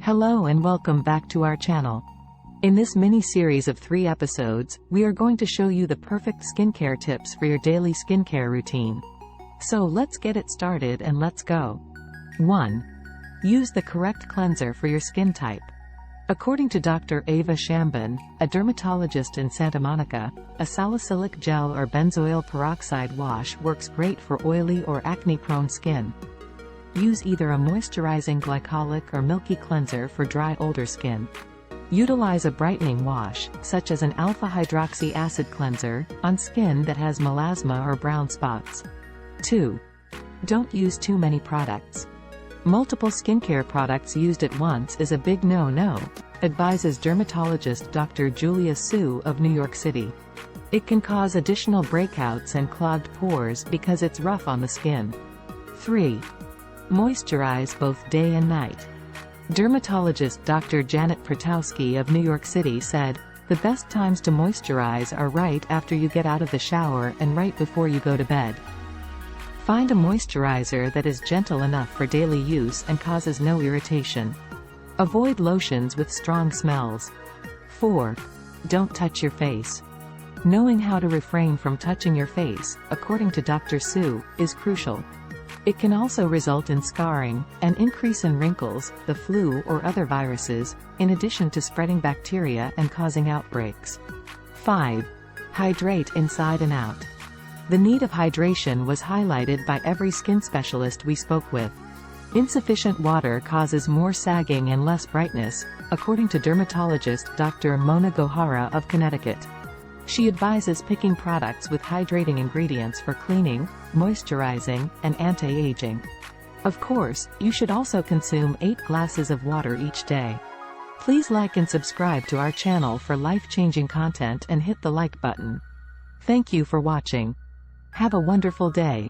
Hello and welcome back to our channel. In this mini-series of 3 episodes, we are going to show you the perfect skincare tips for your daily skincare routine. So let's get it started and let's go. 1. Use the correct cleanser for your skin type. According to Dr. Ava Shamban, a dermatologist in Santa Monica, a salicylic gel or benzoyl peroxide wash works great for oily or acne-prone skin. Use either a moisturizing glycolic or milky cleanser for dry older skin. Utilize a brightening wash, such as an alpha-hydroxy acid cleanser, on skin that has melasma or brown spots. 2. Don't use too many products. Multiple skincare products used at once is a big no-no, advises dermatologist Dr. Julia Su of New York City. It can cause additional breakouts and clogged pores because it's rough on the skin. 3. Moisturize both day and night. Dermatologist Dr. Janet Protowski of New York City said, "The best times to moisturize are right after you get out of the shower and right before you go to bed." Find a moisturizer that is gentle enough for daily use and causes no irritation. Avoid lotions with strong smells. 4. Don't touch your face. Knowing how to refrain from touching your face, according to Dr. Su, is crucial. It can also result in scarring, an increase in wrinkles, the flu or other viruses, in addition to spreading bacteria and causing outbreaks. 5. Hydrate inside and out. The need of hydration was highlighted by every skin specialist we spoke with. Insufficient water causes more sagging and less brightness, according to dermatologist Dr. Mona Gohara of Connecticut. She advises picking products with hydrating ingredients for cleaning, moisturizing, and anti-aging. Of course, you should also consume 8 glasses of water each day. Please like and subscribe to our channel for life-changing content and hit the like button. Thank you for watching. Have a wonderful day.